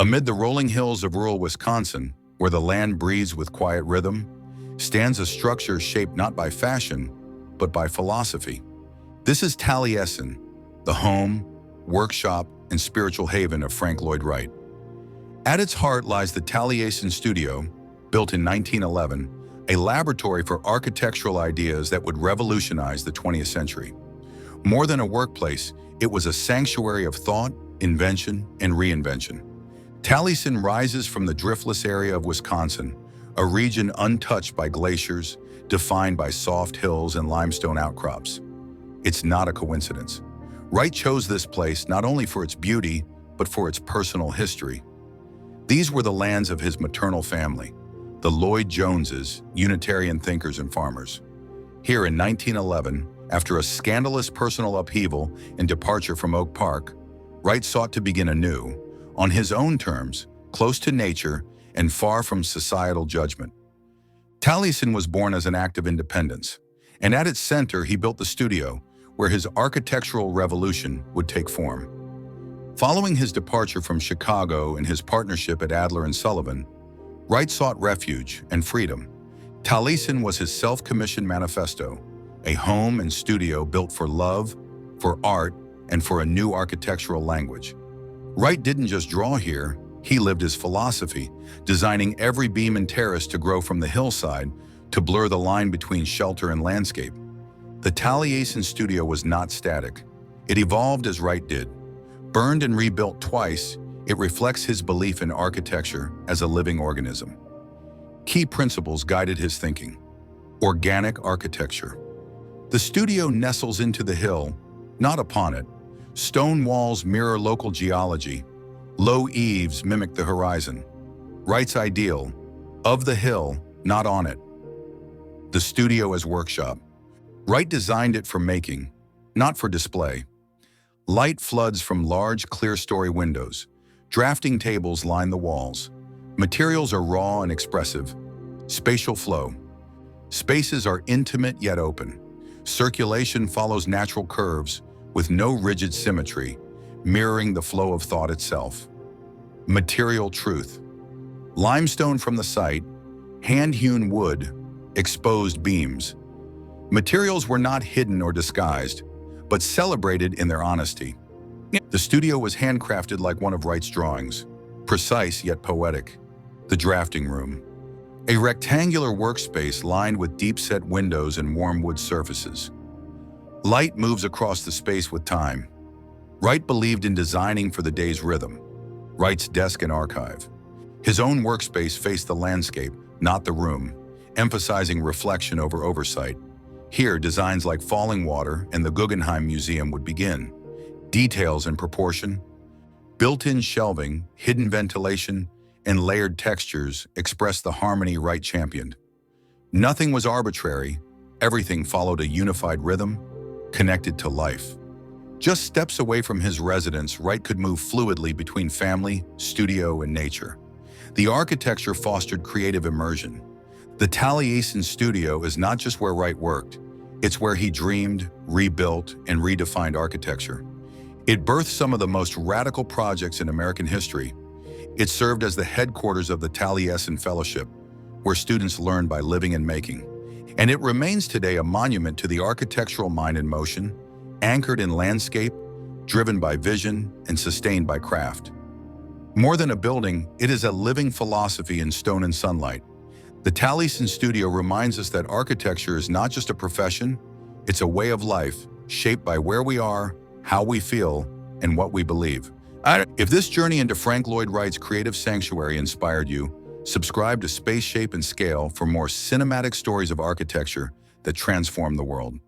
Amid the rolling hills of rural Wisconsin, where the land breathes with quiet rhythm, stands a structure shaped not by fashion, but by philosophy. This is Taliesin, the home, workshop, and spiritual haven of Frank Lloyd Wright. At its heart lies the Taliesin Studio, built in 1911, a laboratory for architectural ideas that would revolutionize the 20th century. More than a workplace, it was a sanctuary of thought, invention, and reinvention. Taliesin rises from the driftless area of Wisconsin, a region untouched by glaciers, defined by soft hills and limestone outcrops. It's not a coincidence. Wright chose this place not only for its beauty, but for its personal history. These were the lands of his maternal family, the Lloyd Joneses, Unitarian thinkers and farmers. Here in 1911, after a scandalous personal upheaval and departure from Oak Park, Wright sought to begin anew, on his own terms, close to nature and far from societal judgment. Taliesin was born as an act of independence, and at its center he built the studio where his architectural revolution would take form. Following his departure from Chicago and his partnership at Adler and Sullivan, Wright sought refuge and freedom. Taliesin was his self-commissioned manifesto, a home and studio built for love, for art, and for a new architectural language. Wright didn't just draw here, he lived his philosophy, designing every beam and terrace to grow from the hillside to blur the line between shelter and landscape. The Taliesin Studio was not static. It evolved as Wright did. Burned and rebuilt twice, it reflects his belief in architecture as a living organism. Key principles guided his thinking. Organic architecture. The studio nestles into the hill, not upon it. Stone walls mirror local geology. Low eaves mimic the horizon. Wright's ideal, of the hill, not on it. The studio as workshop. Wright designed it for making, not for display. Light floods from large, clear-story windows. Drafting tables line the walls. Materials are raw and expressive. Spatial flow. Spaces are intimate yet open. Circulation follows natural curves, with no rigid symmetry, mirroring the flow of thought itself. Material truth. Limestone from the site, hand-hewn wood, exposed beams. Materials were not hidden or disguised, but celebrated in their honesty. The studio was handcrafted like one of Wright's drawings, precise yet poetic. The drafting room. A rectangular workspace lined with deep-set windows and warm wood surfaces. Light moves across the space with time. Wright believed in designing for the day's rhythm. Wright's desk and archive. His own workspace faced the landscape, not the room, emphasizing reflection over oversight. Here, designs like falling water and the Guggenheim Museum would begin. Details and proportion. Built-in shelving, hidden ventilation, and layered textures expressed the harmony Wright championed. Nothing was arbitrary. Everything followed a unified rhythm, connected to life. Just steps away from his residence, Wright could move fluidly between family, studio, and nature. The architecture fostered creative immersion. The Taliesin Studio is not just where Wright worked, it's where he dreamed, rebuilt, and redefined architecture. It birthed some of the most radical projects in American history. It served as the headquarters of the Taliesin Fellowship, where students learned by living and making. And it remains today a monument to the architectural mind in motion, anchored in landscape, driven by vision, and sustained by craft. More than a building, it is a living philosophy in stone and sunlight. The Taliesin Studio reminds us that architecture is not just a profession, it's a way of life, shaped by where we are, how we feel, and what we believe. If this journey into Frank Lloyd Wright's creative sanctuary inspired you, subscribe to Space, Shape, and Scale for more cinematic stories of architecture that transform the world.